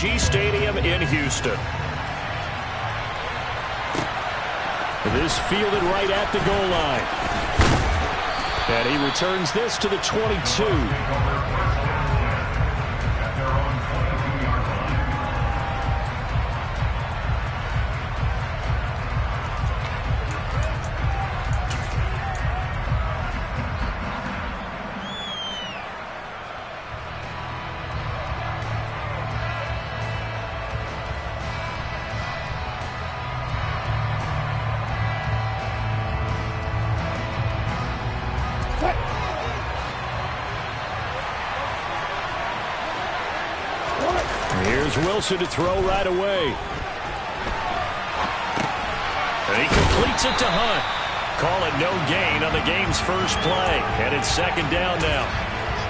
AT&T Stadium in Houston. This fielded right at the goal line. And he returns this to the 22. Here's Wilson to throw right away. And he completes it to Hunt. Call it no gain on the game's first play. And it's second down now.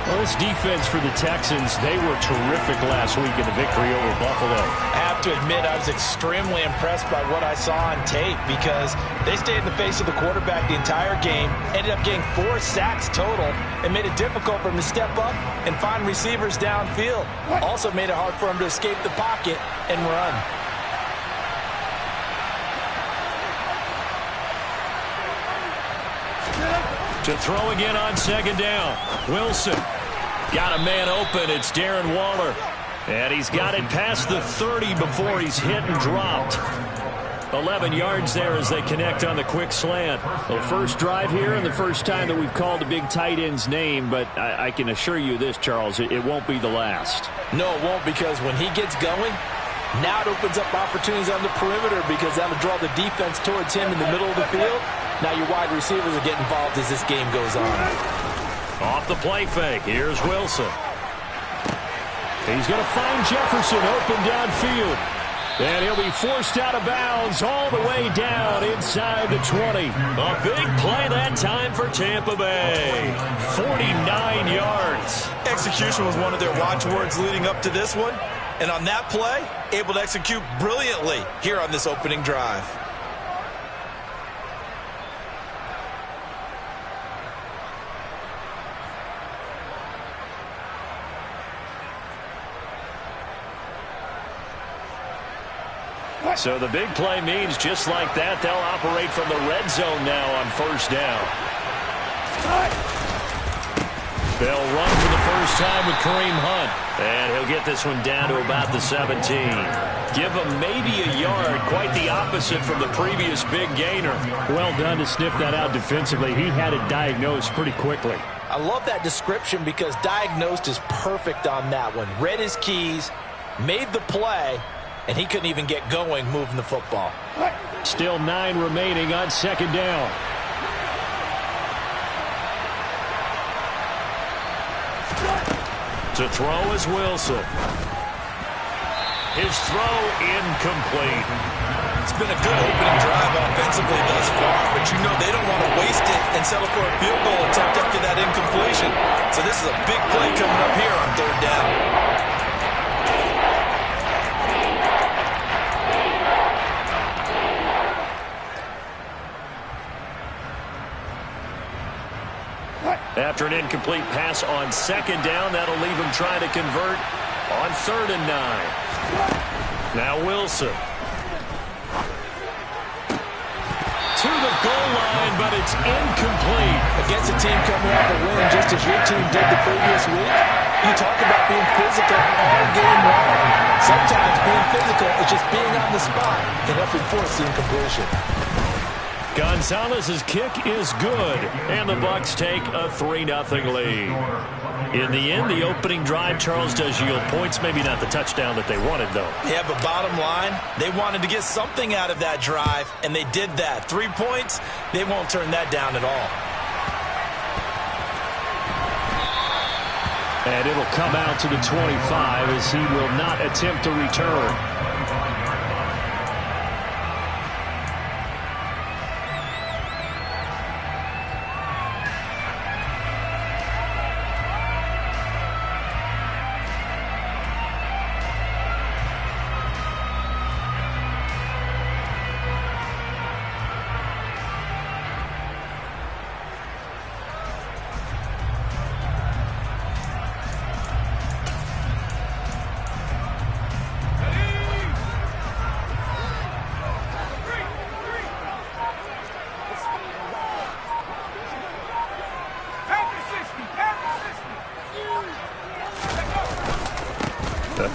Well, this defense for the Texans, they were terrific last week in the victory over Buffalo. I have to admit, I was extremely impressed by what I saw on tape because they stayed in the face of the quarterback the entire game, ended up getting 4 sacks total, and made it difficult for him to step up and find receivers downfield. Also made it hard for him to escape the pocket and run. To throw again on second down. Wilson got a man open. It's Darren Waller. And he's got it past the 30 before he's hit and dropped. 11 yards there as they connect on the quick slant. Well, first drive here and the first time that we've called a big tight end's name, but I can assure you this, Charles, it won't be the last. No, it won't, because when he gets going, now it opens up opportunities on the perimeter because that'll draw the defense towards him in the middle of the field. Now your wide receivers will get involved as this game goes on. Off the play fake, here's Wilson. He's going to find Jefferson open downfield. And he'll be forced out of bounds all the way down inside the 20. A big play that time for Tampa Bay. 49 yards. Execution was one of their watchwords leading up to this one. And on that play, able to execute brilliantly here on this opening drive. So the big play means just like that, they'll operate from the red zone now on first down. They'll run for the first time with Kareem Hunt. And he'll get this one down to about the 17. Give him maybe a yard, quite the opposite from the previous big gainer. Well done to sniff that out defensively. He had it diagnosed pretty quickly. I love that description because diagnosed is perfect on that one. Read his keys, made the play, and he couldn't even get going moving the football. Still 9 remaining on second down. To throw is Wilson. His throw incomplete. It's been a good opening drive offensively thus far, but you know they don't want to waste it and settle for a field goal attempt after that incompletion. So this is a big play coming up here on third down. After an incomplete pass on second down, that'll leave him trying to convert on 3rd and 9. Now Wilson. To the goal line, but it's incomplete. Against a team coming off a win just as your team did the previous week, you talk about being physical all game long. Sometimes being physical is just being on the spot and helping force the incompletion. Gonzalez's kick is good, and the Bucs take a 3-0 lead. In the end, the opening drive, Charles, does yield points. Maybe not the touchdown that they wanted, though. Yeah, but bottom line, they wanted to get something out of that drive, and they did that. 3 points, they won't turn that down at all. And it'll come out to the 25 as he will not attempt to return.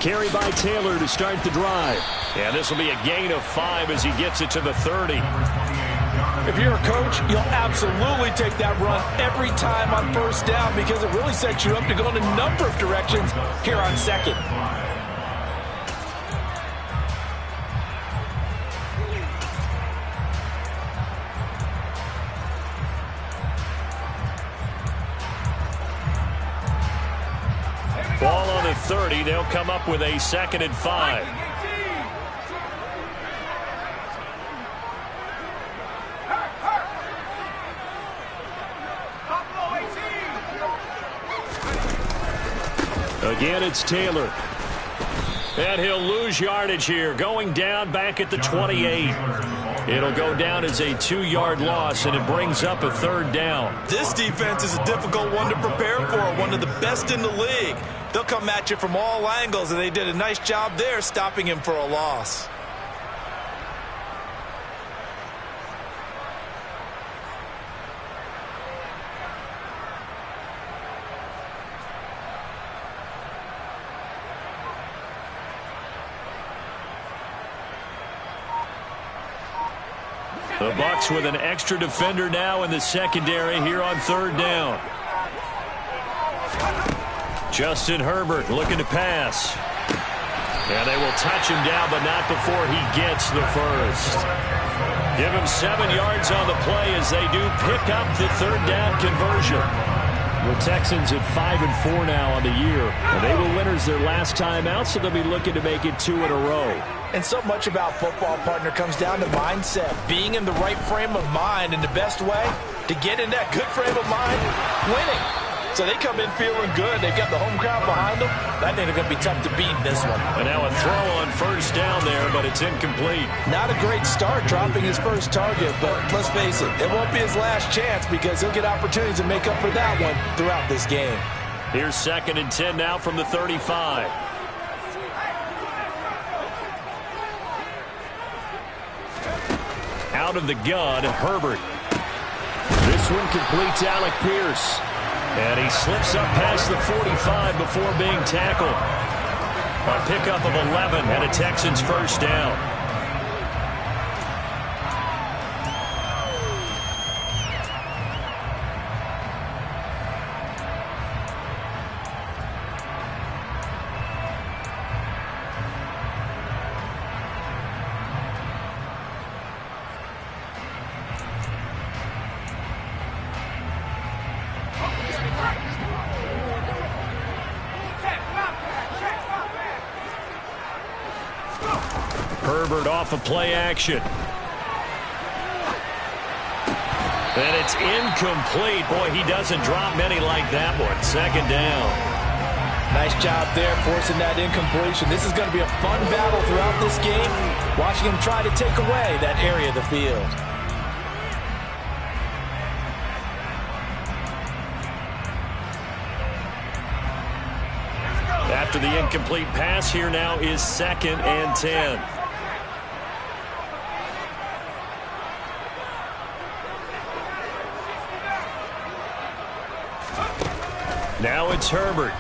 carry by Taylor to start the drive. And this will be a gain of 5 as he gets it to the 30. If you're a coach, you'll absolutely take that run every time on first down because it really sets you up to go in a number of directions here on second. Ball on the 30. They'll come up with a 2nd and 5. Again, it's Taylor. And he'll lose yardage here, going down back at the 28. It'll go down as a 2-yard loss, and it brings up a 3rd down. This defense is a difficult one to prepare for, one of the best in the league. They'll come at you from all angles, and they did a nice job there stopping him for a loss. The Bucs with an extra defender now in the secondary here on 3rd down. Justin Herbert looking to pass. And they will touch him down, but not before he gets the first. Give him 7 yards on the play as they do pick up the 3rd down conversion. The Texans at 5-4 now on the year. And they were winners their last time out, so they'll be looking to make it 2 in a row. And so much about football, partner, comes down to mindset. Being in the right frame of mind, and the best way to get in that good frame of mind, winning. So they come in feeling good. They've got the home crowd behind them. I think they're going to be tough to beat in this one. And now a throw on 1st down there, but it's incomplete. Not a great start dropping his first target, but let's face it, it won't be his last chance because he'll get opportunities to make up for that one throughout this game. Here's 2nd and 10 now from the 35. Out of the gun, Herbert. This one completes Alec Pierce. And he slips up past the 45 before being tackled. A pickup of 11 and a Texans 1st down. Herbert off of play action. And it's incomplete. Boy, he doesn't drop many like that one. 2nd down. Nice job there forcing that incompletion. This is going to be a fun battle throughout this game. Watching him try to take away that area of the field. After the incomplete pass, here now is 2nd and 10. Now it's Herbert.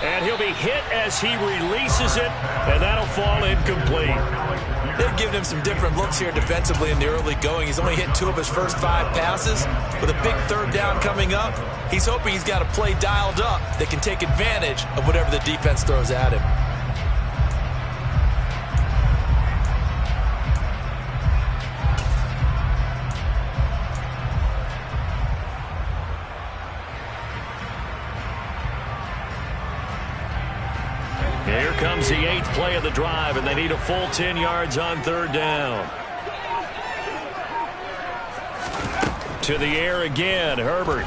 And he'll be hit as he releases it, and that'll fall incomplete. They've given him some different looks here defensively in the early going. He's only hit 2 of his first 5 passes. With a big 3rd down coming up, he's hoping he's got a play dialed up that can take advantage of whatever the defense throws at him. Here comes the 8th play of the drive, and they need a full 10 yards on 3rd down. To the air again, Herbert.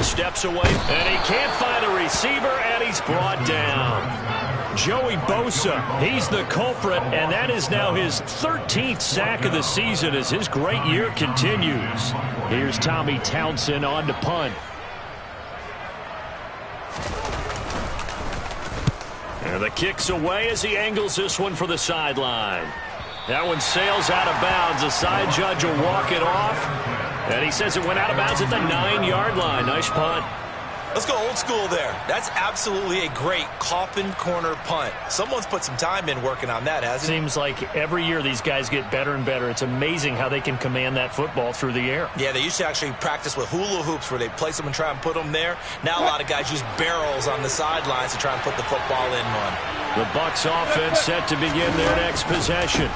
Steps away, and he can't find a receiver, and he's brought down. Joey Bosa, he's the culprit, and that is now his 13th sack of the season as his great year continues. Here's Tommy Townsend on to punt. And the kick's away as he angles this one for the sideline. That one sails out of bounds. The side judge will walk it off. And he says it went out of bounds at the 9-yard line. Nice punt. Let's go old school there. That's absolutely a great coffin corner punt. Someone's put some time in working on that, hasn't it? Seems like every year these guys get better and better. It's amazing how they can command that football through the air. Yeah, they used to actually practice with hula hoops where they place them and try and put them there. Now a lot of guys use barrels on the sidelines to try and put the football in one. The Bucs offense set to begin their next possession.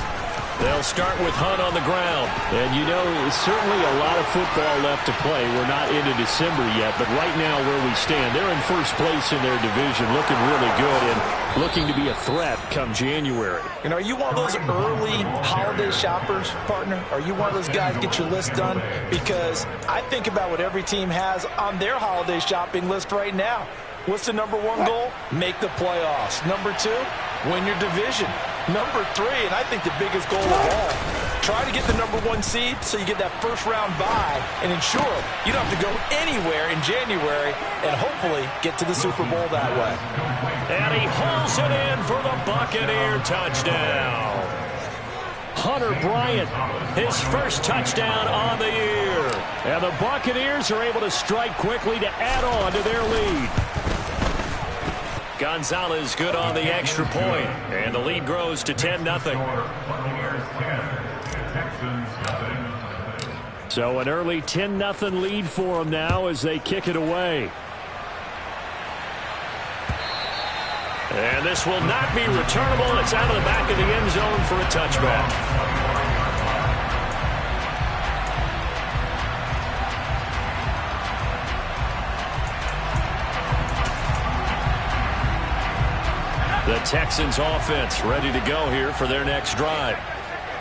They'll start with Hunt on the ground. And, you know, certainly a lot of football left to play. We're not into December yet, but right now where we stand, they're in first place in their division, looking really good and looking to be a threat come January. You know, are you one of those early holiday shoppers, partner? Are you one of those guys get your list done? Because I think about what every team has on their holiday shopping list right now. What's the number one goal? Make the playoffs. Number two, win your division. Number three, and I think the biggest goal of all, try to get the number one seed so you get that first round bye and ensure you don't have to go anywhere in January and hopefully get to the Super Bowl that way. And he hauls it in for the Buccaneer touchdown. Hunter Bryant, his first touchdown on the year. And the Buccaneers are able to strike quickly to add on to their lead. Gonzalez good on the extra point, and the lead grows to 10-0. So an early 10-0 lead for them now as they kick it away. And this will not be returnable. It's out of the back of the end zone for a touchback. The Texans offense ready to go here for their next drive.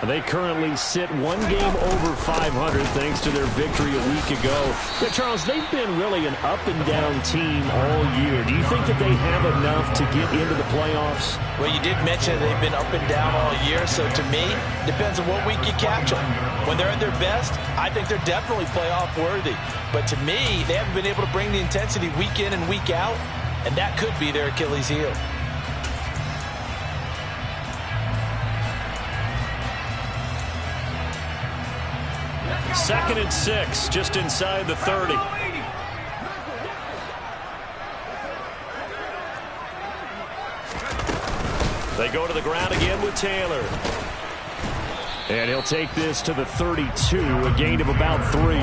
They currently sit one game over 500 thanks to their victory a week ago. Yeah, Charles, they've been really an up-and-down team all year. Do you think that they have enough to get into the playoffs? Well, you did mention they've been up and down all year, so to me, depends on what week you catch them. When they're at their best, I think they're definitely playoff worthy. But to me, they haven't been able to bring the intensity week in and week out, and that could be their Achilles heel. Second and 6, just inside the 30. They go to the ground again with Taylor. And he'll take this to the 32, a gain of about 3.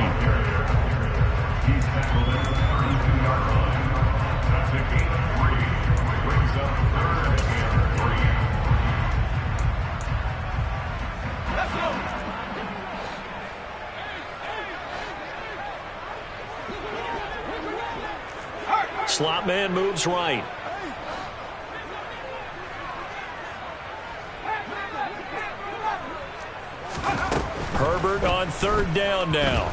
Slot man moves right. Herbert on third down now.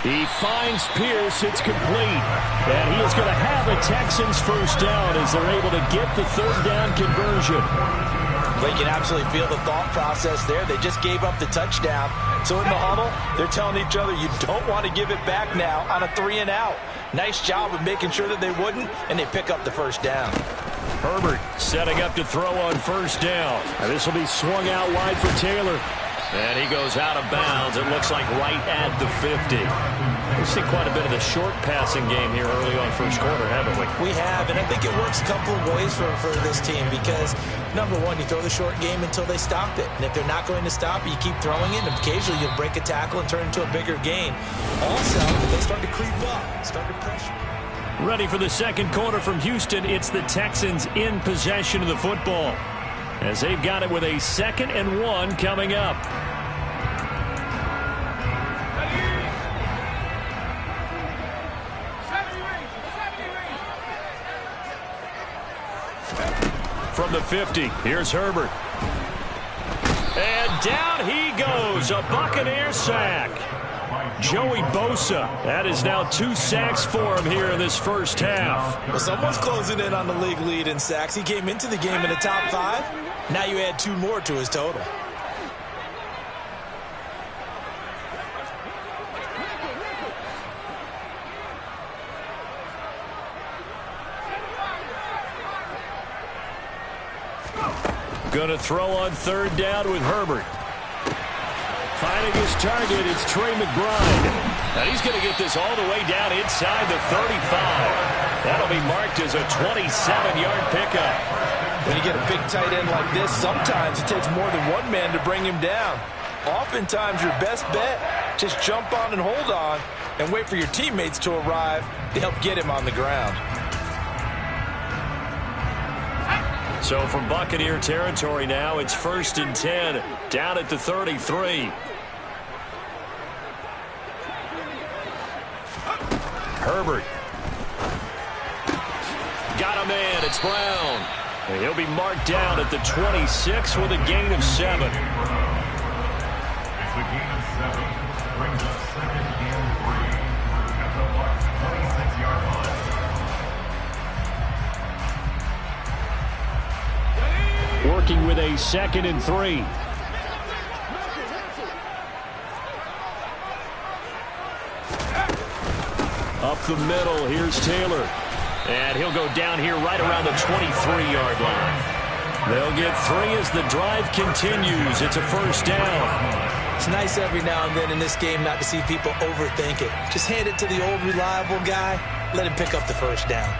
He finds Pierce. It's complete. And he is going to have a Texans first down as they're able to get the third down conversion. But you can absolutely feel the thought process there. They just gave up the touchdown. So in the huddle, they're telling each other, you don't want to give it back now on a 3-and-out. Nice job of making sure that they wouldn't, and they pick up the first down. Herbert setting up to throw on first down. And this will be swung out wide for Taylor. And he goes out of bounds. It looks like right at the 50. We've seen quite a bit of the short passing game here early on first quarter, haven't we? We have, and I think it works a couple of ways for this team because, number one, you throw the short game until they stop it. And if they're not going to stop it, you keep throwing it, and occasionally you'll break a tackle and turn it into a bigger gain. Also, if they start to creep up, start to pressure. Ready for the second quarter from Houston. It's the Texans in possession of the football as they've got it with a 2nd and 1 coming up. From the 50, here's Herbert. And down he goes, a Buccaneer sack. Joey Bosa, that is now 2 sacks for him here in this first half. Well, someone's closing in on the league lead in sacks. He came into the game in the top 5. Now you add 2 more to his total. Going to throw on third down with Herbert. Finding his target, it's Trey McBride. And he's going to get this all the way down inside the 35. That'll be marked as a 27-yard pickup. When you get a big tight end like this, sometimes it takes more than one man to bring him down. Oftentimes, your best bet, just jump on and hold on and wait for your teammates to arrive to help get him on the ground. So from Buccaneer territory now, it's 1st and 10, down at the 33. Herbert. Got a man. It's Brown. And he'll be marked down at the 26 with a gain of 7. It's a gain of 7. Brings up 2nd and 3 at the Bucs 26-yard line. Working with a 2nd and 3. Up the middle, here's Taylor. And he'll go down here right around the 23-yard line. They'll get 3 as the drive continues. It's a 1st down. It's nice every now and then in this game not to see people overthink it. Just hand it to the old reliable guy. Let him pick up the 1st down.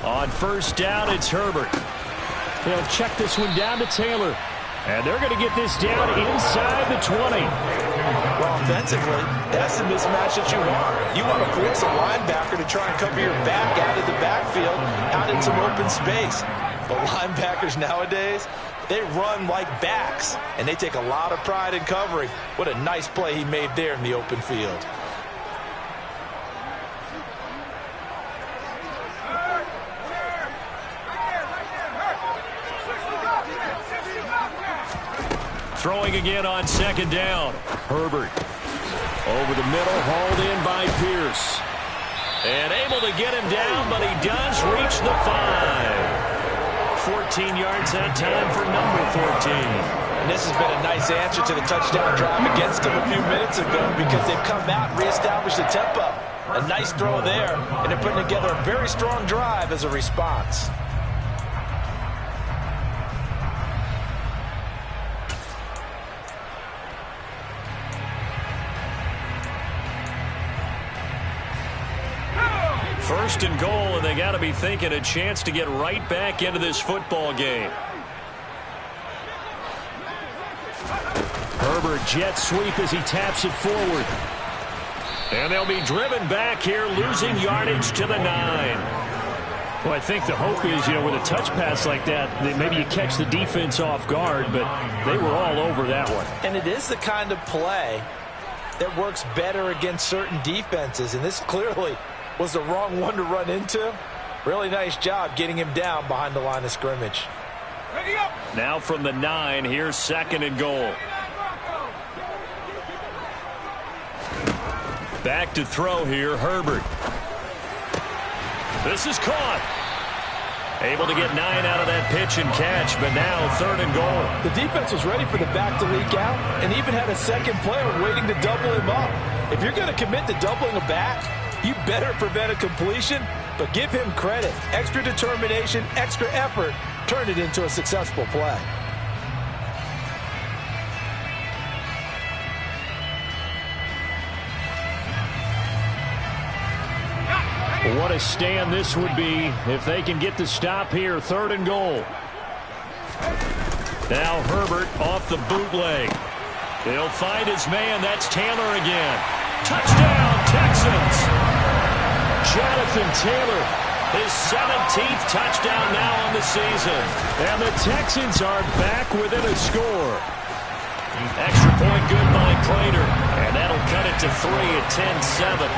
On 1st down, it's Herbert. They'll check this one down to Taylor. And they're going to get this down inside the 20. Well, offensively, that's the mismatch that you want. You want to force a linebacker to try and cover your back out of the backfield, out in some open space. But linebackers nowadays, they run like backs, and they take a lot of pride in covering. What a nice play he made there in the open field. Throwing again on 2nd down. Herbert over the middle, hauled in by Pierce. And able to get him down, but he does reach the 5. 14 yards that time for number 14. And this has been a nice answer to the touchdown drive against them a few minutes ago because they've come out and reestablished the tempo. A nice throw there, and they're putting together a very strong drive as a response. First and goal, and they got to be thinking a chance to get right back into this football game. Herbert jet sweep as he taps it forward. And they'll be driven back here, losing yardage to the 9. Well, I think the hope is, with a touch pass like that, that maybe you catch the defense off guard, but they were all over that one. And it is the kind of play that works better against certain defenses, and this clearly was the wrong one to run into. Really nice job getting him down behind the line of scrimmage. Now from the 9, here's 2nd and goal. Back to throw here, Herbert. This is caught. Able to get 9 out of that pitch and catch, but now 3rd and goal. The defense was ready for the back to leak out and even had a second player waiting to double him up. If you're going to commit to doubling a back, you better prevent a completion, but give him credit. Extra determination, extra effort, turn it into a successful play. What a stand this would be if they can get the stop here. 3rd and goal. Now Herbert off the bootleg. He'll find his man. That's Taylor again. Touchdown, Texans. Jonathan Taylor, his 17th touchdown now on the season. And the Texans are back within a score. Extra point good by Prater. And that'll cut it to 3 at 10-7.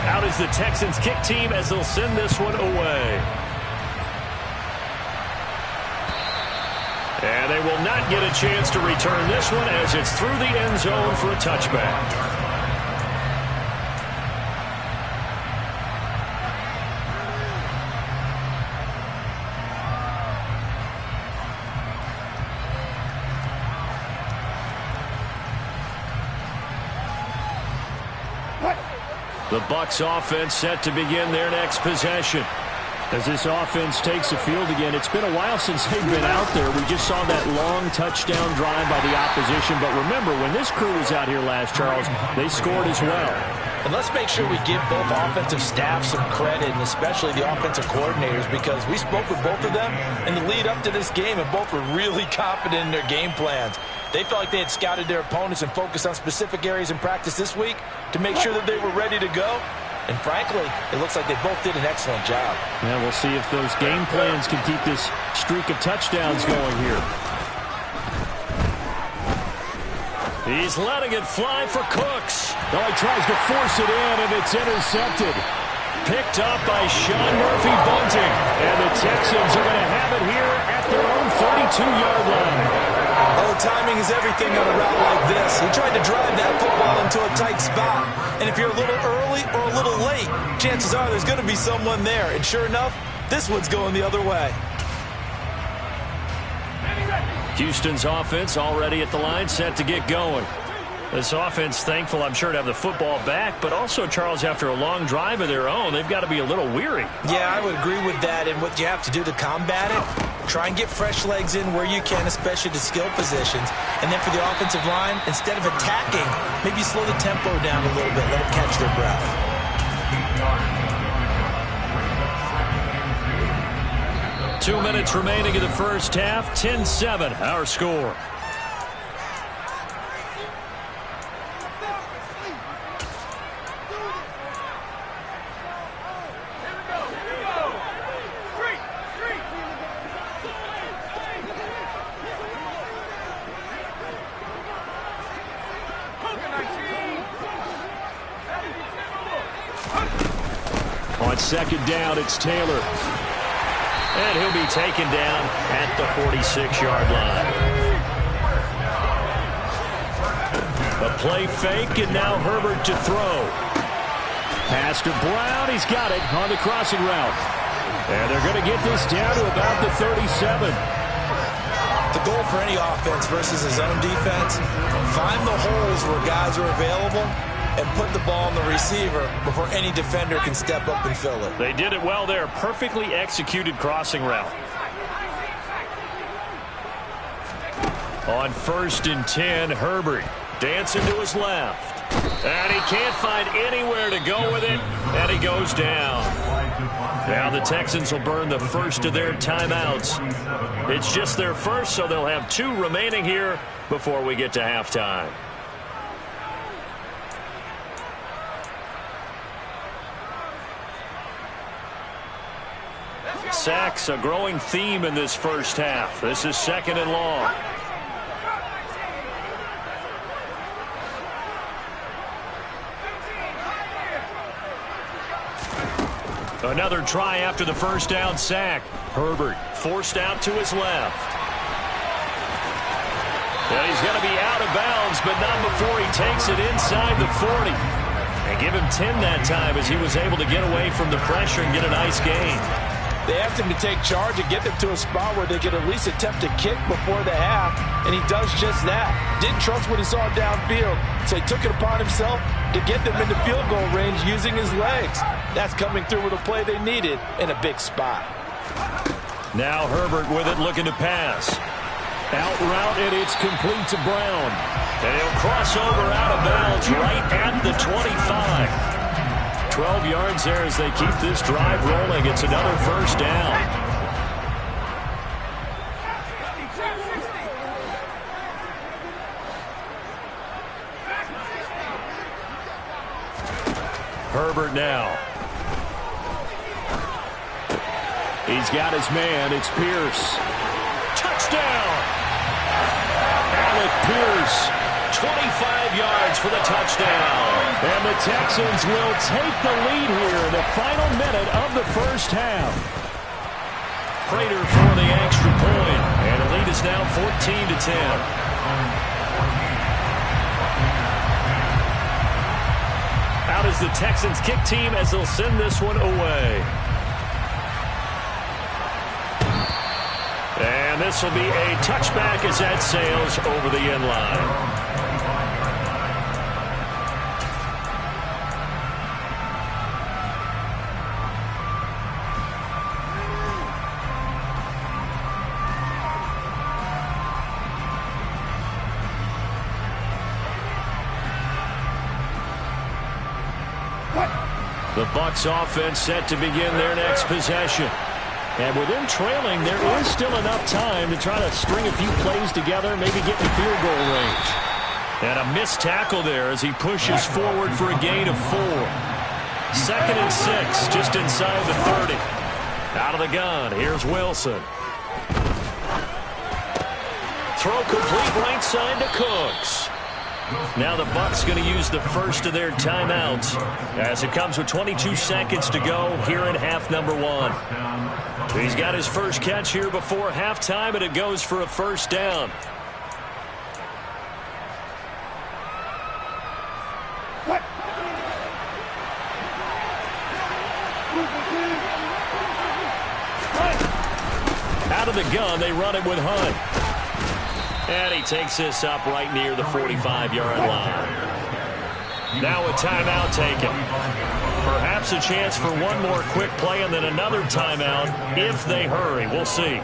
Out is the Texans kick team as they'll send this one away. And they will not get a chance to return this one as it's through the end zone for a touchback. The Bucs offense set to begin their next possession. As this offense takes the field again, it's been a while since they've been out there. We just saw that long touchdown drive by the opposition. But remember, when this crew was out here last, Charles, they scored as well. And let's make sure we give both offensive staffs some credit, and especially the offensive coordinators, because we spoke with both of them in the lead up to this game, and both were really confident in their game plans. They felt like they had scouted their opponents and focused on specific areas in practice this week to make sure that they were ready to go. And frankly, it looks like they both did an excellent job. Yeah, we'll see if those game plans can keep this streak of touchdowns going here. He's letting it fly for Cooks. Oh, he tries to force it in, and it's intercepted. Picked up by Sean Murphy-Bunting. And the Texans are going to have it here at their own 32-yard line. Oh, timing is everything on a route like this. He tried to drive that football into a tight spot. And if you're a little early or a little late, chances are there's going to be someone there. And sure enough, this one's going the other way. Houston's offense already at the line, set to get going. This offense thankful, I'm sure, to have the football back, but also, Charles, after a long drive of their own, they've got to be a little weary. Yeah, I would agree with that, and what you have to do to combat it, try and get fresh legs in where you can, especially to skill positions. And then for the offensive line, instead of attacking, maybe slow the tempo down a little bit, let them catch their breath. 2 minutes remaining in the first half, 10-7, our score. On second down, it's Taylor. And he'll be taken down at the 46-yard line. A play fake, and now Herbert to throw. Pass to Brown. He's got it on the crossing route. And they're going to get this down to about the 37. The goal for any offense versus his own defense, find the holes where guys are available and put the ball on the receiver before any defender can step up and fill it. They did it well there. Perfectly executed crossing route. On 1st and 10, Herbert dancing to his left. And he can't find anywhere to go with it. And he goes down. Now the Texans will burn the first of their timeouts. It's just their first, so they'll have 2 remaining here before we get to halftime. Sacks, a growing theme in this first half. This is 2nd and long. Another try after the first down sack. Herbert forced out to his left. And he's going to be out of bounds, but not before he takes it inside the 40. And give him 10 that time as he was able to get away from the pressure and get a nice gain. They asked him to take charge and get them to a spot where they could at least attempt to kick before the half, and he does just that. Didn't trust what he saw downfield, so he took it upon himself to get them into field goal range using his legs. That's coming through with a play they needed in a big spot. Now Herbert with it, looking to pass. Out route, and it's complete to Brown. And he'll cross over out of bounds right at the 25. 12 yards there as they keep this drive rolling. It's another first down. Herbert now. He's got his man. It's Pierce. Touchdown! Alec Pierce. 25 yards for the touchdown. And the Texans will take the lead here in the final minute of the first half. Prater for the extra point. And the lead is now 14-10. Out is the Texans kick team as they'll send this one away. And this will be a touchback as that sails over the end line. The Bucs offense set to begin their next possession. And with them trailing, there is still enough time to try to string a few plays together, maybe get in field goal range. And a missed tackle there as he pushes forward for a gain of 4. 2nd and 6, just inside the 30. Out of the gun, here's Wilson. Throw complete right side to Cooks. Now the Bucs going to use the first of their timeouts as it comes with 22 seconds to go here in half number 1. He's got his first catch here before halftime, and it goes for a first down. Out of the gun, they run it with Hunt. And he takes this up right near the 45-yard line. Now a timeout taken. Perhaps a chance for one more quick play and then another timeout if they hurry. We'll see.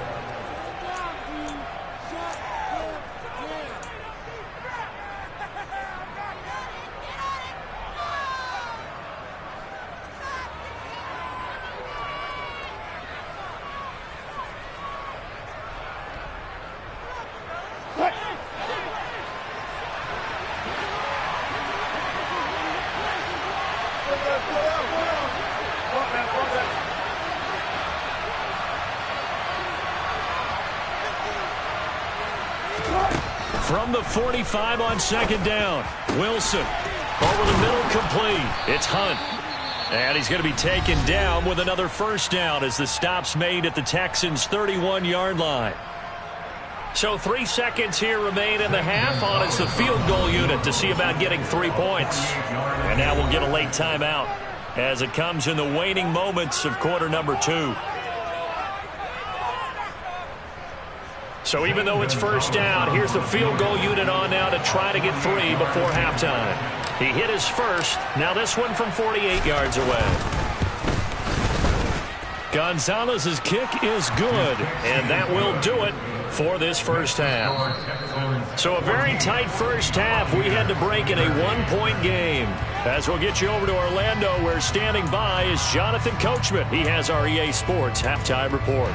From the 45 on 2nd down. Wilson over the middle, complete. It's Hunt. And he's going to be taken down with another first down as the stop's made at the Texans' 31-yard line. So 3 seconds here remain in the half. On is the field goal unit to see about getting 3 points. And now we'll get a late timeout as it comes in the waning moments of quarter number 2. So even though it's first down, here's the field goal unit on now to try to get 3 before halftime. He hit his first. Now this one from 48 yards away. Gonzalez's kick is good, and that will do it for this first half. So a very tight first half. We had to break in a 1-point game. As we'll get you over to Orlando, where standing by is Jonathan Coachman. He has our EA Sports halftime report.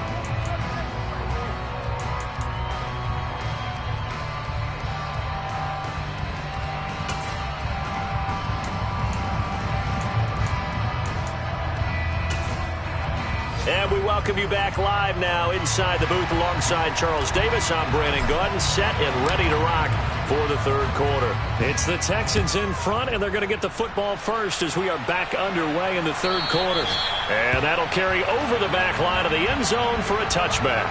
And we welcome you back live now inside the booth alongside Charles Davis. I'm Brandon Gaudin, set and ready to rock for the third quarter. It's the Texans in front, and they're going to get the football first as we are back underway in the third quarter. And that'll carry over the back line of the end zone for a touchback.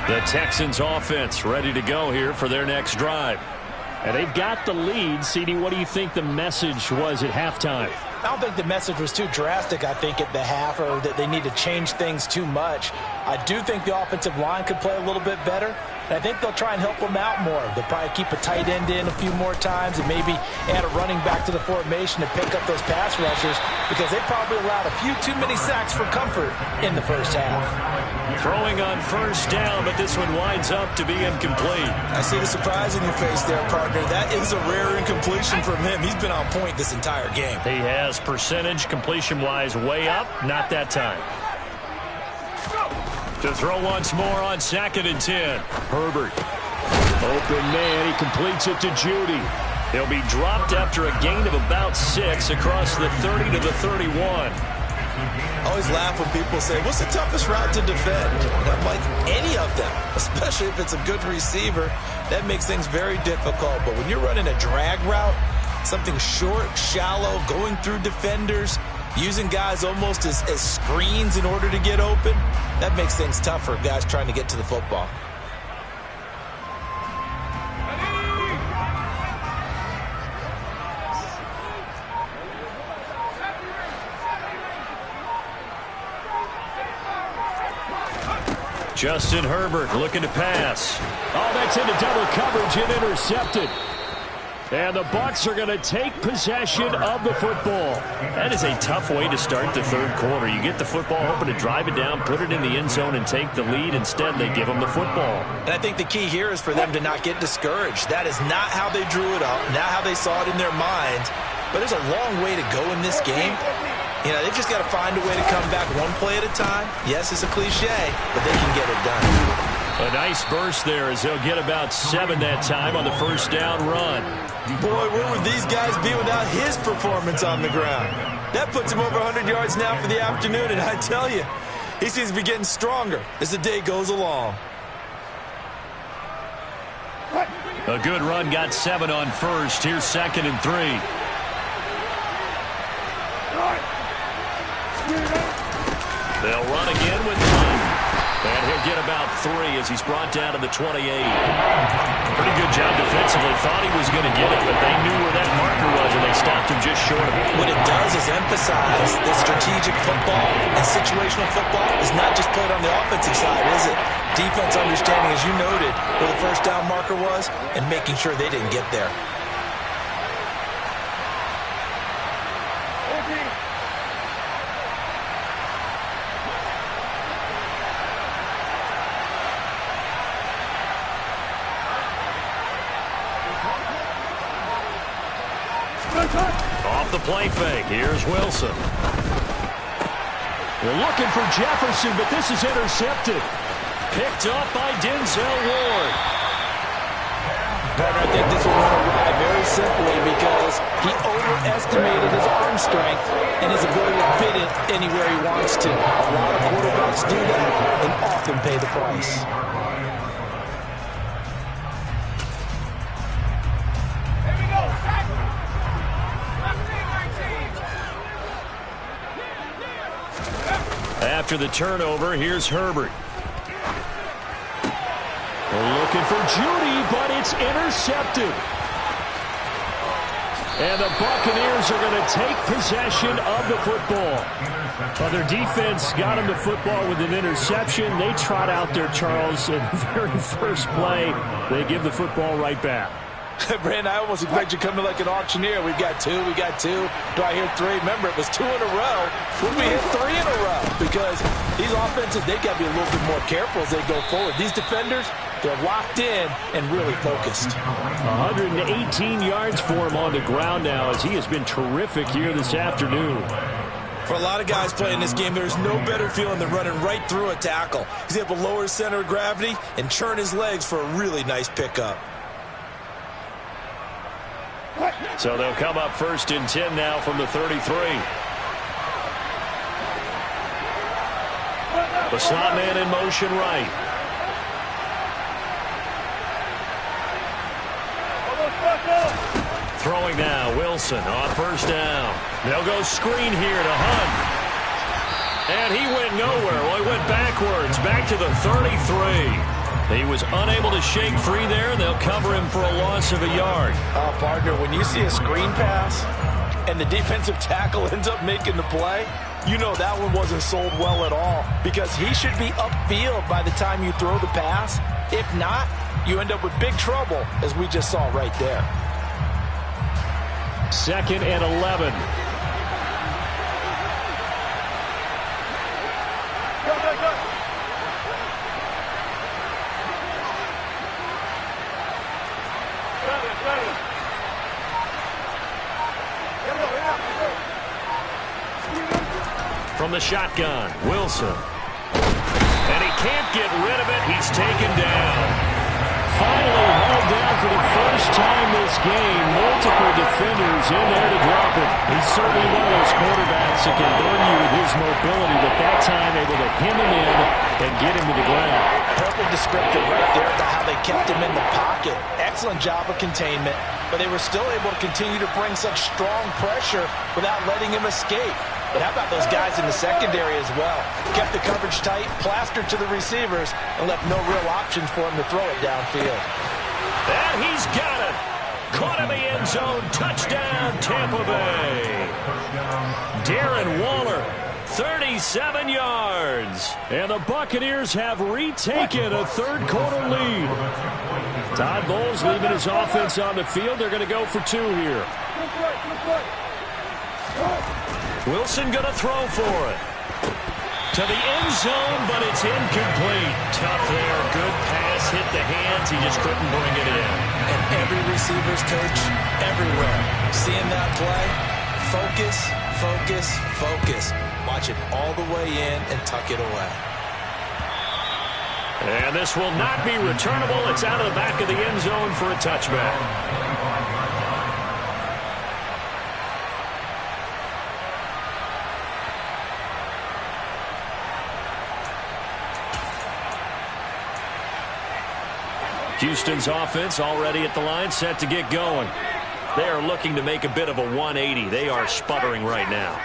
The Texans offense ready to go here for their next drive. And they've got the lead. CD, what do you think the message was at halftime? I don't think the message was too drastic, I think, at the half, or that they need to change things too much. I do think the offensive line could play a little bit better. And I think they'll try and help them out more. They'll probably keep a tight end in a few more times and maybe add a running back to the formation to pick up those pass rushers, because they probably allowed a few too many sacks for comfort in the first half. Throwing on first down, but this one winds up to be incomplete. I see the surprise in your face there, partner. That is a rare incompletion from him. He's been on point this entire game. He has percentage completion-wise way up. Not that time. To throw once more on 2nd and 10. Herbert. Open man. He completes it to Judy. He'll be dropped after a gain of about 6 across the 30 to the 31. I always laugh when people say, what's the toughest route to defend? And I'm like, any of them, especially if it's a good receiver. That makes things very difficult. But when you're running a drag route, something short, shallow, going through defenders, using guys almost as screens in order to get open, that makes things tough for guys trying to get to the football. Justin Herbert looking to pass. Oh, that's into double coverage and intercepted. And the Bucs are going to take possession of the football. That is a tough way to start the third quarter. You get the football, hoping to drive it down, put it in the end zone, and take the lead. Instead, they give them the football. And I think the key here is for them to not get discouraged. That is not how they drew it up, not how they saw it in their minds. But there's a long way to go in this game. You know, they've just got to find a way to come back one play at a time. Yes, it's a cliche, but they can get it done. A nice burst there as they'll get about 7 that time on the first down run. Boy, where would these guys be without his performance on the ground? That puts him over 100 yards now for the afternoon, and I tell you, he seems to be getting stronger as the day goes along. A good run got 7 on first. Here's 2nd and 3. They'll run again with 9. And he'll get about 3 as he's brought down to the 28. Pretty good job defensively. Thought he was going to get it, but they knew where that marker was, and they stopped him just short of it. What it does is emphasize that strategic football and situational football is not just played on the offensive side, is it? Defense understanding, as you noted, where the first down marker was and making sure they didn't get there. Off the play fake, here's Wilson. They're looking for Jefferson, but this is intercepted. Picked up by Denzel Ward. But I think this will run awry very simply because he overestimated his arm strength and his ability to fit it anywhere he wants to. A lot of quarterbacks do that and often pay the price. After the turnover, here's Herbert. They're looking for Judy, but it's intercepted. And the Buccaneers are going to take possession of the football. Well, their defense got them the football with an interception. They trot out there, Charles, in the very first play. They give the football right back. Brandon, I almost expect you to come to like an auctioneer. We've got 2, we got 2. Do I hear 3? Remember, it was 2 in a row. Would we hit 3 in a row? Because these offenses, they got to be a little bit more careful as they go forward. These defenders, they're locked in and really focused. 118 yards for him on the ground now as he has been terrific here this afternoon. For a lot of guys playing this game, there's no better feeling than running right through a tackle. He's able to lower his center of gravity and churn his legs for a really nice pickup. So they'll come up 1st and 10 now from the 33. The slot man in motion right. Throwing now, Wilson on 1st down. They'll go screen here to Hunt. And he went nowhere. Well, he went backwards, back to the 33. He was unable to shake free there. They'll cover him for a loss of a yard. Partner, when you see a screen pass and the defensive tackle ends up making the play, you know that one wasn't sold well at all because he should be upfield by the time you throw the pass. If not, you end up with big trouble, as we just saw right there. 2nd and 11. From the shotgun, Wilson. And he can't get rid of it. He's taken down. Finally held down for the first time this game. Multiple defenders in there to drop him. He's certainly one of those quarterbacks that can burn you with his mobility, but that time able to hem him in and get him to the ground. Perfect description right there about how they kept him in the pocket. Excellent job of containment, but they were still able to continue to bring such strong pressure without letting him escape. But how about those guys in the secondary as well? Kept the coverage tight, plastered to the receivers, and left no real options for him to throw it downfield. And he's got it. Caught in the end zone. Touchdown, Tampa Bay. Darren Waller, 37 yards. And the Buccaneers have retaken a third quarter lead. Todd field goals, leaving his offense on the field. They're going to go for 2 here. Wilson going to throw for it. To the end zone, but it's incomplete. Tough there. Good pass. Hit the hands. He just couldn't bring it in. And every receiver's coach everywhere. Seeing that play, focus, focus, focus. Watch it all the way in and tuck it away. And this will not be returnable. It's out of the back of the end zone for a touchback. Houston's offense already at the line, set to get going. They are looking to make a bit of a 180. They are sputtering right now.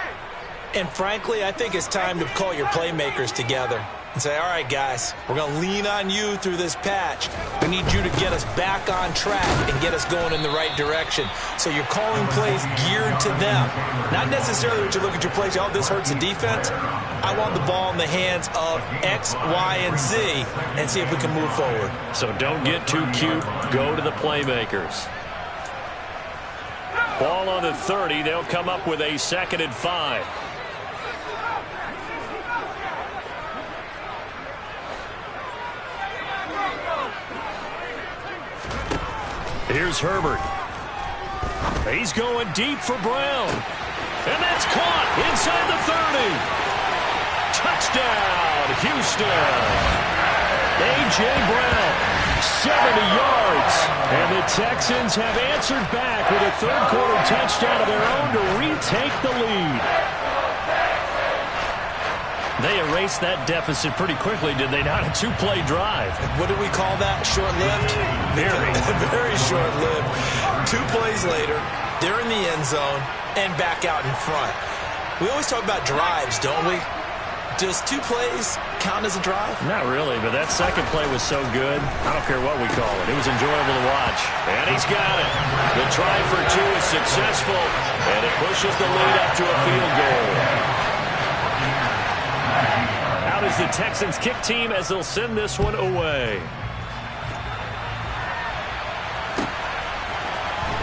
And frankly, I think it's time to call your playmakers together and say, all right, guys, we're going to lean on you through this patch. We need you to get us back on track and get us going in the right direction. So you're calling plays geared to them. Not necessarily that you look at your plays, oh, this hurts the defense. I want the ball in the hands of X, Y, and Z and see if we can move forward. So don't get too cute. Go to the playmakers. Ball on the 30. They'll come up with a 2nd and 5. Here's Herbert. He's going deep for Brown. And that's caught inside the 30. Touchdown, Houston. A.J. Brown, 70 yards. And the Texans have answered back with a third-quarter touchdown of their own to retake the lead. They erased that deficit pretty quickly, did they not? A 2-play drive. What do we call that? Short-lived? Very. Very short-lived. 2 plays later, they're in the end zone and back out in front. We always talk about drives, don't we? Does 2 plays count as a drive? Not really, but that second play was so good. I don't care what we call it. It was enjoyable to watch. And he's got it. The try for 2 is successful, and it pushes the lead up to a field goal. Out is the Texans kick team as they'll send this one away.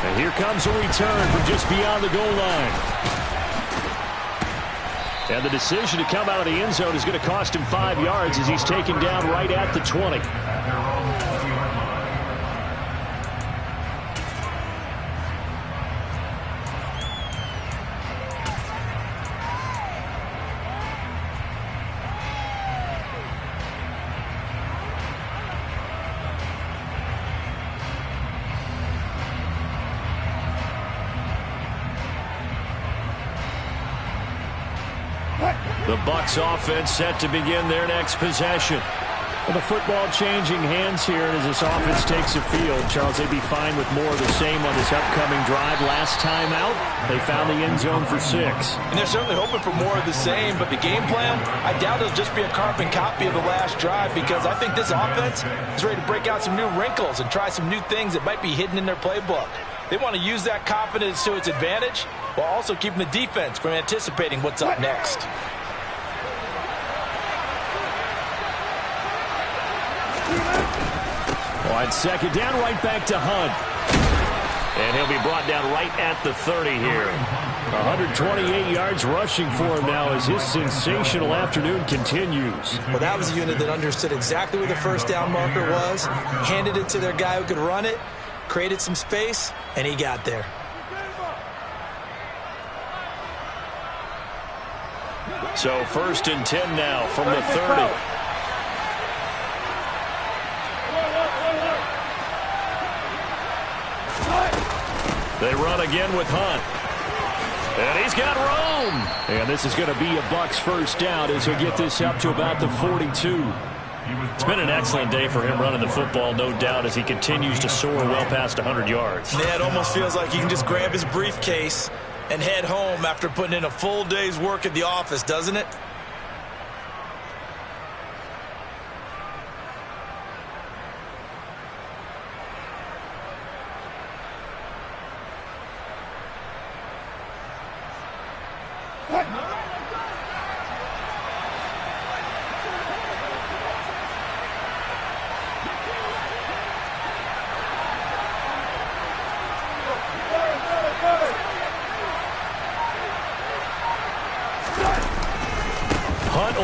And here comes a return from just beyond the goal line. And the decision to come out of the end zone is going to cost him 5 yards as he's taken down right at the 20. The Bucs offense set to begin their next possession. Well, the football changing hands here as this offense takes the field. Charles, they'd be fine with more of the same on this upcoming drive. Last time out, they found the end zone for 6. And they're certainly hoping for more of the same, but the game plan, I doubt it'll just be a carbon copy of the last drive because I think this offense is ready to break out some new wrinkles and try some new things that might be hidden in their playbook. They want to use that confidence to its advantage while also keeping the defense from anticipating what's up next. On 2nd down, right back to Hunt. And he'll be brought down right at the 30 here. 128 yards rushing for him now as his sensational afternoon continues. Well, that was a unit that understood exactly where the first down marker was, handed it to their guy who could run it, created some space, and he got there. So 1st and 10 now from the 30. They run again with Hunt. And he's got Rome. And this is going to be a Bucs first down as he'll get this up to about the 42. It's been an excellent day for him running the football, no doubt, as he continues to soar well past 100 yards. Yeah, it almost feels like he can just grab his briefcase and head home after putting in a full day's work at the office, doesn't it?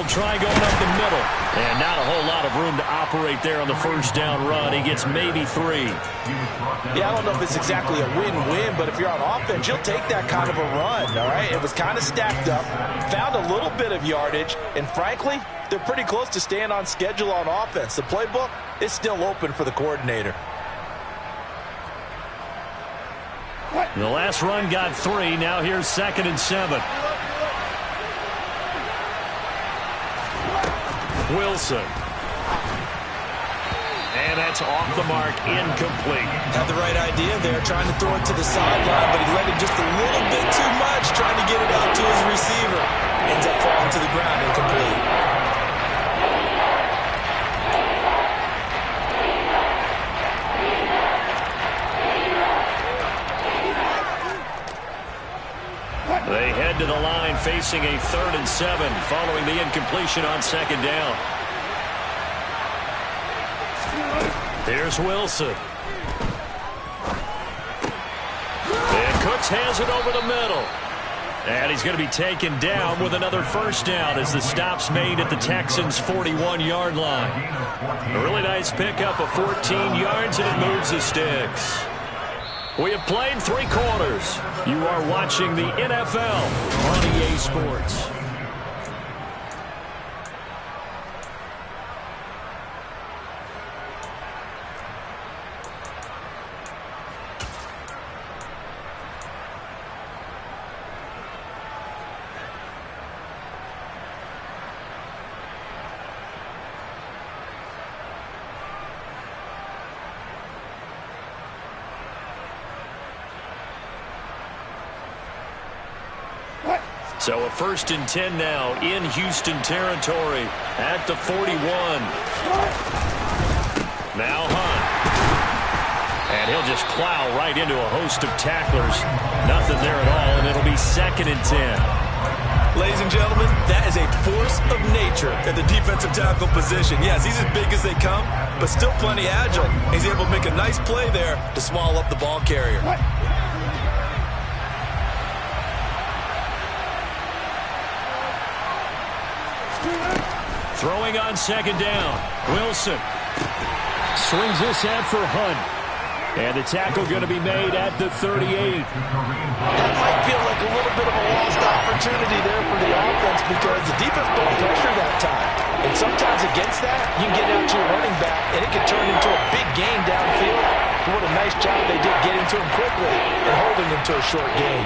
They'll try going up the middle. And not a whole lot of room to operate there on the first down run. He gets maybe 3. Yeah, I don't know if it's exactly a win-win, but if you're on offense, you'll take that kind of a run, all right? It was kind of stacked up, found a little bit of yardage, and frankly, they're pretty close to staying on schedule on offense. The playbook is still open for the coordinator. The last run got 3. Now here's 2nd and 7. Wilson. And that's off the mark, incomplete. Had the right idea there, trying to throw it to the sideline, but he let him just a little bit too much, trying to get it out to his receiver. Ends up falling to the ground, incomplete. They head to the line facing a 3rd and 7 following the incompletion on 2nd down. Here's Wilson. And Cooks has it over the middle. And he's going to be taken down with another first down as the stop's made at the Texans' 41-yard line. A really nice pickup of 14 yards, and it moves the sticks. We have played 3 quarters. You are watching the NFL on EA Sports. So a 1st and 10 now in Houston territory at the 41. Now Hunt. And he'll just plow right into a host of tacklers. Nothing there at all, and it'll be 2nd and 10. Ladies and gentlemen, that is a force of nature at the defensive tackle position. Yes, he's as big as they come, but still plenty agile. He's able to make a nice play there to small up the ball carrier. Throwing on 2nd down. Wilson swings this out for Hunt. And the tackle going to be made at the 38. That might feel like a little bit of a lost opportunity there for the offense because the defense put pressure that time. And sometimes against that, you can get out to your running back, and it can turn into a big gain downfield. But what a nice job they did getting to him quickly and holding him to a short gain.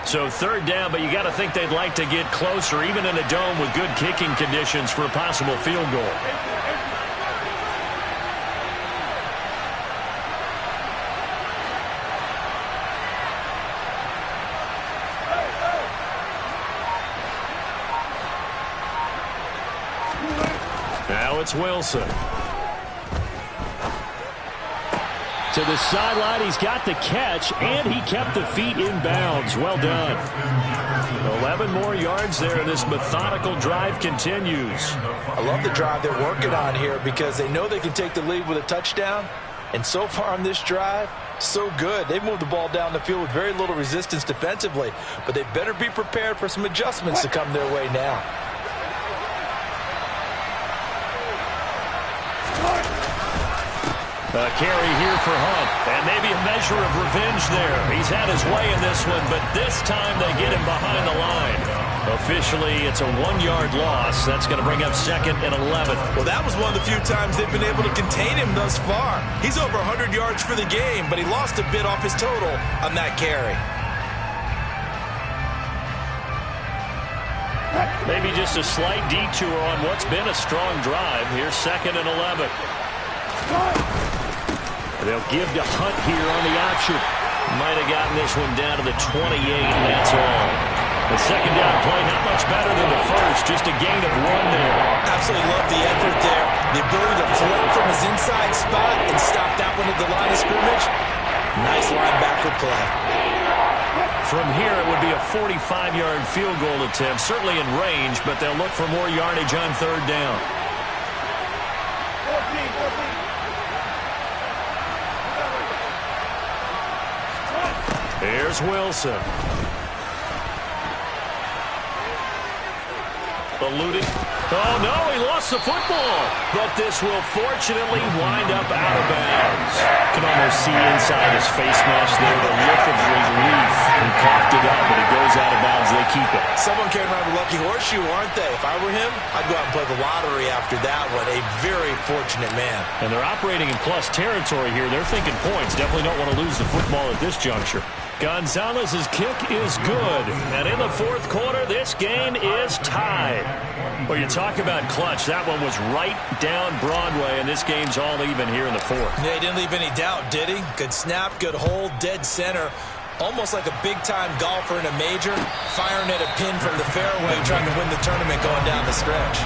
So 3rd down, but you got to think they'd like to get closer, even in a dome with good kicking conditions for a possible field goal. Now it's Wilson. To the sideline, he's got the catch, and he kept the feet in bounds. Well done. 11 more yards there, and this methodical drive continues. I love the drive they're working on here because they know they can take the lead with a touchdown. And so far on this drive, so good. They've moved the ball down the field with very little resistance defensively, but they better be prepared for some adjustments to come their way now. A carry here for Hunt, and maybe a measure of revenge there. He's had his way in this one, but this time they get him behind the line. Officially, it's a 1-yard loss. That's going to bring up 2nd and 11. Well, that was one of the few times they've been able to contain him thus far. He's over 100 yards for the game, but he lost a bit off his total on that carry. Maybe just a slight detour on what's been a strong drive. Here's 2nd and 11. They'll give to Hunt here on the option. Might have gotten this one down to the 28, and that's all. The 2nd down play, not much better than the first, just a gain of 1 there. Absolutely love the effort there. The ability to float from his inside spot and stop that one at the line of scrimmage. Nice linebacker play. From here, it would be a 45-yard field goal attempt, certainly in range, but they'll look for more yardage on 3rd down. Here's Wilson. Eluding. Oh, no, he lost the football. But this will fortunately wind up out of bounds. You can almost see inside his face mask there the look of relief. He coughed it up, but it goes out of bounds. They keep it. Someone came around with a lucky horseshoe, aren't they? If I were him, I'd go out and play the lottery after that one. A very fortunate man. And they're operating in plus territory here. They're thinking points. Definitely don't want to lose the football at this juncture. Gonzalez's kick is good. And in the fourth quarter, this game is tied. Well, you talk about clutch. That one was right down Broadway, and this game's all even here in the fourth. Yeah, he didn't leave any doubt, did he? Good snap, good hold, dead center. Almost like a big-time golfer in a major, firing at a pin from the fairway, trying to win the tournament going down the stretch.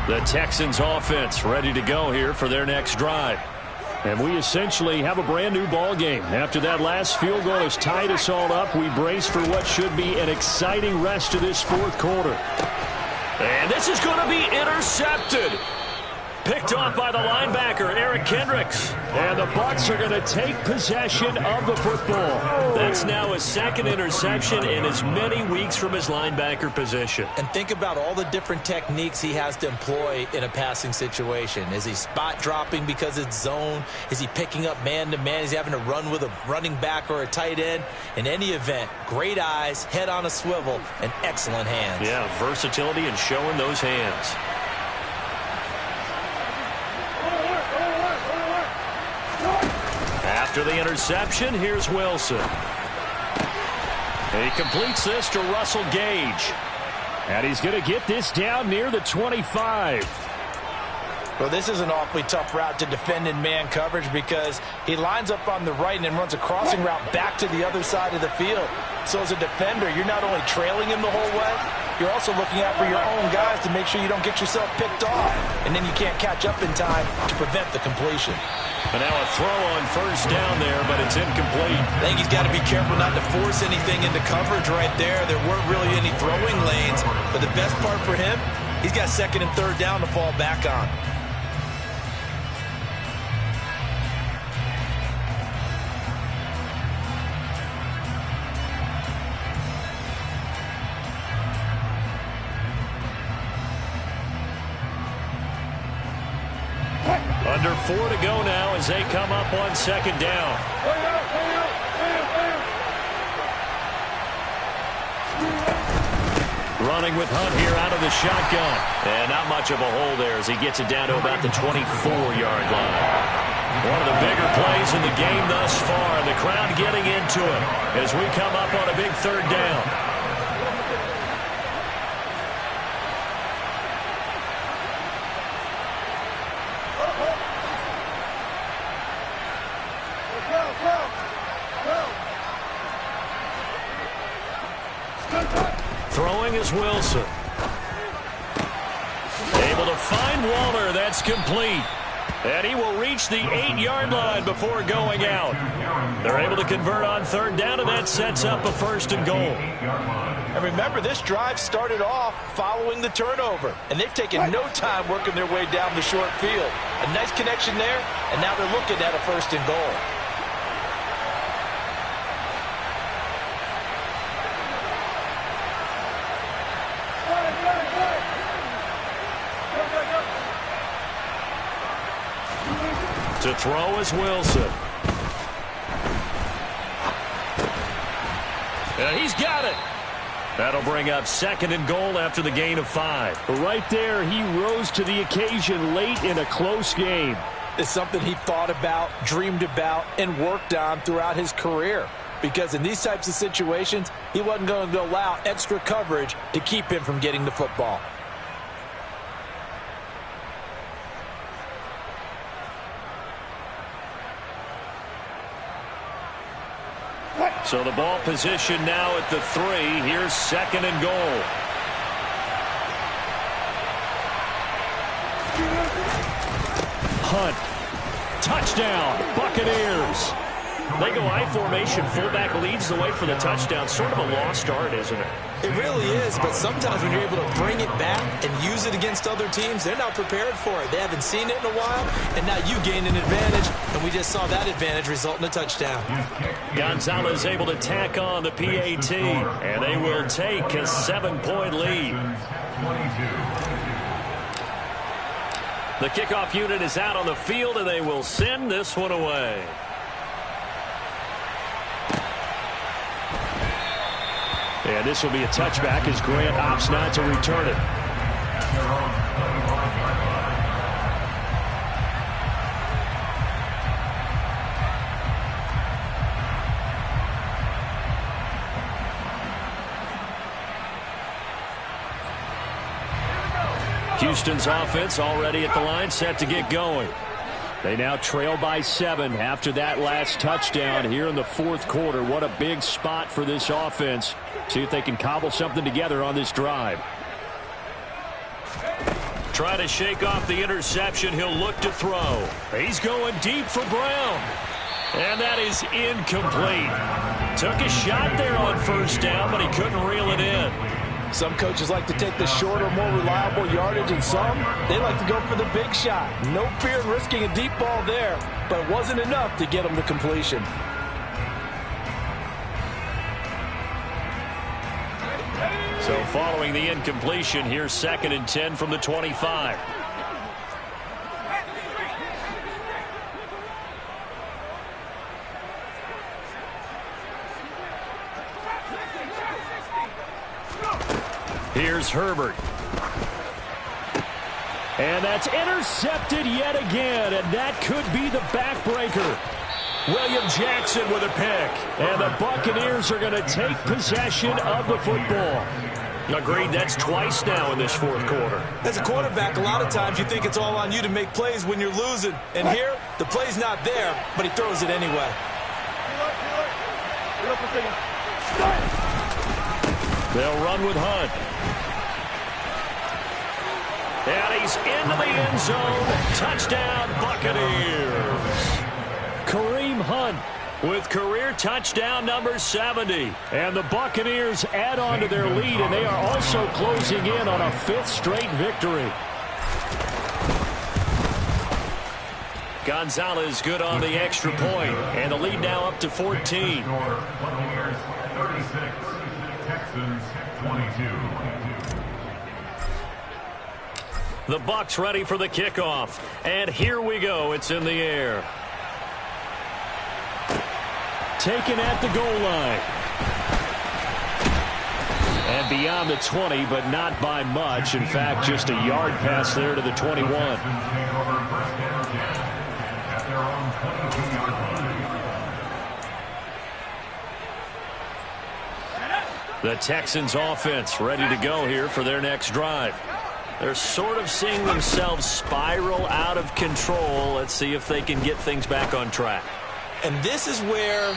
The Texans offense ready to go here for their next drive. And we essentially have a brand new ball game. After that last field goal has tied us all up, we brace for what should be an exciting rest of this fourth quarter. And this is going to be intercepted. Picked off by the linebacker, Eric Kendricks. And the Bucs are going to take possession of the football. That's now his second interception in as many weeks from his linebacker position. And think about all the different techniques he has to employ in a passing situation. Is he spot dropping because it's zone? Is he picking up man-to-man? Is he having to run with a running back or a tight end? In any event, great eyes, head on a swivel, and excellent hands. Yeah, versatility and showing those hands. After the interception, here's Wilson. He completes this to Russell Gage. And he's going to get this down near the 25. Well, this is an awfully tough route to defend in man coverage because he lines up on the right and then runs a crossing route back to the other side of the field. So as a defender, you're not only trailing him the whole way, you're also looking out for your own guys to make sure you don't get yourself picked off. And then you can't catch up in time to prevent the completion. And now a throw on first down there, but it's incomplete. I think he's got to be careful not to force anything into coverage right there. There weren't really any throwing lanes. But the best part for him, he's got second and third down to fall back on. Under 4 to go now as they come up on second down. Running with Hunt here out of the shotgun. And not much of a hole there as he gets it down to about the 24-yard line. One of the bigger plays in the game thus far. The crowd getting into it as we come up on a big third down. Throwing is Wilson. Able to find Waller. That's complete. And he will reach the 8-yard line before going out. They're able to convert on third down, and that sets up a first and goal. And remember, this drive started off following the turnover. And they've taken no time working their way down the short field. A nice connection there, and now they're looking at a first and goal. To throw is Wilson. And he's got it. That'll bring up second and goal after the gain of 5. Right there, he rose to the occasion late in a close game. It's something he thought about, dreamed about, and worked on throughout his career. Because in these types of situations, he wasn't going to allow extra coverage to keep him from getting the football. So the ball position now at the 3. Here's second and goal. Hunt. Touchdown, Buccaneers. They go I formation. Fullback leads the way for the touchdown. Sort of a lost art, isn't it? It really is, but sometimes when you're able to bring it back and use it against other teams, they're not prepared for it. They haven't seen it in a while, and now you gain an advantage, and we just saw that advantage result in a touchdown. Gonzalez able to tack on the PAT, and they will take a 7-point lead. The kickoff unit is out on the field, and they will send this one away. And this will be a touchback as Grant opts not to return it. Houston's offense already at the line, set to get going. They now trail by 7 after that last touchdown here in the fourth quarter. What a big spot for this offense. See if they can cobble something together on this drive. Try to shake off the interception. He'll look to throw. He's going deep for Brown. And that is incomplete. Took a shot there on first down, but he couldn't reel it in. Some coaches like to take the shorter, more reliable yardage, and some, they like to go for the big shot. No fear in risking a deep ball there, but it wasn't enough to get them to completion. So following the incompletion, here's 2nd and 10 from the 25. Here's Herbert. And that's intercepted yet again, and that could be the backbreaker. William Jackson with a pick. And the Buccaneers are going to take possession of the football. Agreed, that's twice now in this fourth quarter. As a quarterback, a lot of times you think it's all on you to make plays when you're losing. And here, the play's not there, but he throws it anyway. They'll run with Hunt. And he's into the end zone. Touchdown, Buccaneers. Kareem Hunt with career touchdown number 70. And the Buccaneers add on to their lead, and they are also closing in on a 5th straight victory. Gonzalez good on the extra point, and the lead now up to 14. Buccaneers 36, Texans 22. The Bucs ready for the kickoff. And here we go. It's in the air. Taken at the goal line. And beyond the 20, but not by much. In fact, just a yard pass there to the 21. The Texans offense ready to go here for their next drive. They're sort of seeing themselves spiral out of control. Let's see if they can get things back on track. And this is where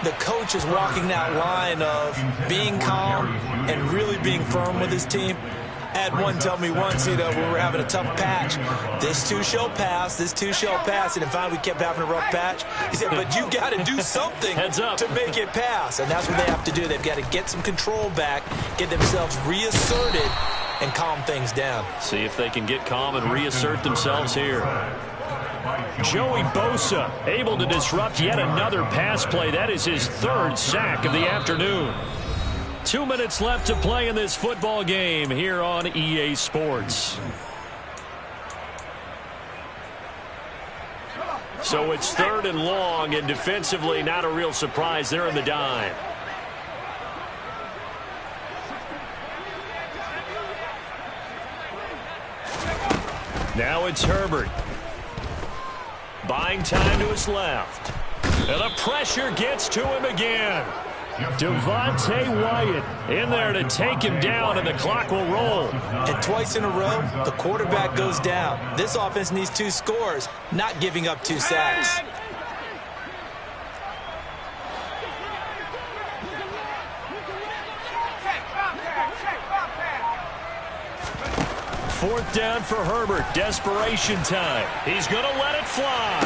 the coach is walking that line of being calm and really being firm with his team. I had one tell me once, we were having a tough patch. This too shall pass, this too shall pass. And finally we kept having a rough patch. He said, but you got to do something to make it pass. And that's what they have to do. They've got to get some control back, get themselves reasserted, and calm things down. See if they can get calm and reassert themselves here. Joey Bosa able to disrupt yet another pass play. That is his 3rd sack of the afternoon. 2 minutes left to play in this football game here on EA Sports. So it's 3rd and long, and defensively not a real surprise. They're in the dime. Now it's Herbert. Buying time to his left. And the pressure gets to him again. Devontae Wyatt in there to take him down, and the clock will roll. And twice in a row, the quarterback goes down. This offense needs 2 scores, not giving up 2 sacks. Fourth down for Herbert. Desperation time. He's going to let it fly.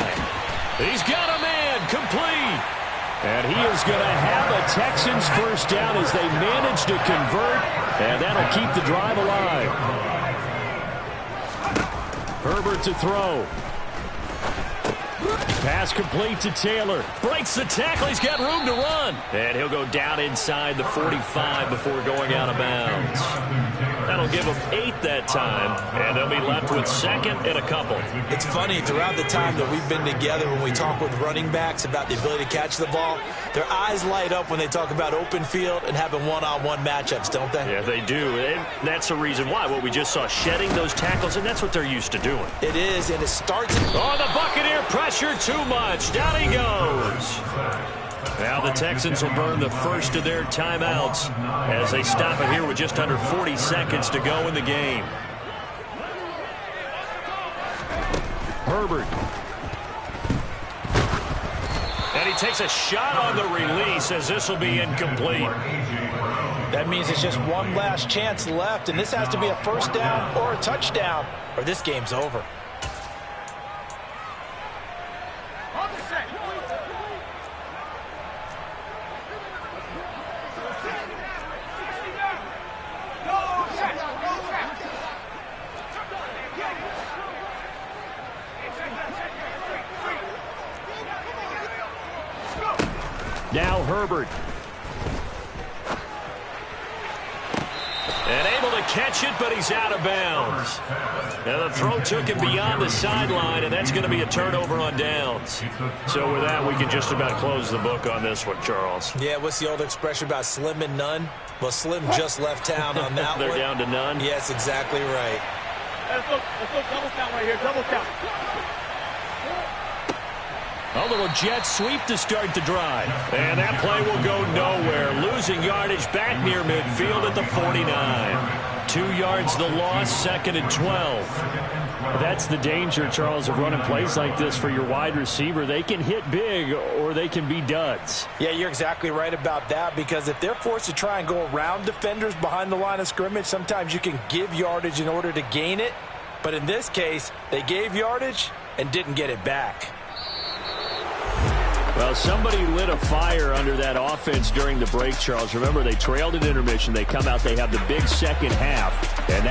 He's got a man complete. And he is going to have a Texans first down as they manage to convert, and that'll keep the drive alive. Herbert to throw. Pass complete to Taylor. Breaks the tackle. He's got room to run. And he'll go down inside the 45 before going out of bounds. That'll give them 8 that time, and they'll be left with second and a couple. It's funny, throughout the time that we've been together, when we talk with running backs about the ability to catch the ball, their eyes light up when they talk about open field and having one-on-one matchups, don't they? Yeah, they do, and that's the reason why. What we just saw, shedding those tackles, and that's what they're used to doing. It is, and it starts... Oh, the Buccaneer pressure too much. Down he goes. Now the Texans will burn the first of their timeouts as they stop it here with just under 40 seconds to go in the game. Herbert. And he takes a shot on the release as this will be incomplete. That means it's just one last chance left, and this has to be a first down or a touchdown, or this game's over. Now Herbert. And able to catch it, but he's out of bounds. Now the throw took him beyond the sideline, and that's going to be a turnover on downs. So with that, we can just about close the book on this one, Charles. Yeah, what's the old expression about slim and none? Well, Slim just left town on that They're one. down to none? Yes, exactly right. Let's go double count right here, double count. A little jet sweep to start the drive. And that play will go nowhere. Losing yardage back near midfield at the 49. 2 yards the loss, second and 12. That's the danger, Charles, of running plays like this for your wide receiver. They can hit big or they can be duds. Yeah, you're exactly right about that, because if they're forced to try and go around defenders behind the line of scrimmage, sometimes you can give yardage in order to gain it. But in this case, they gave yardage and didn't get it back. Well, somebody lit a fire under that offense during the break, Charles. Remember, they trailed at intermission. They come out, they have the big second half, and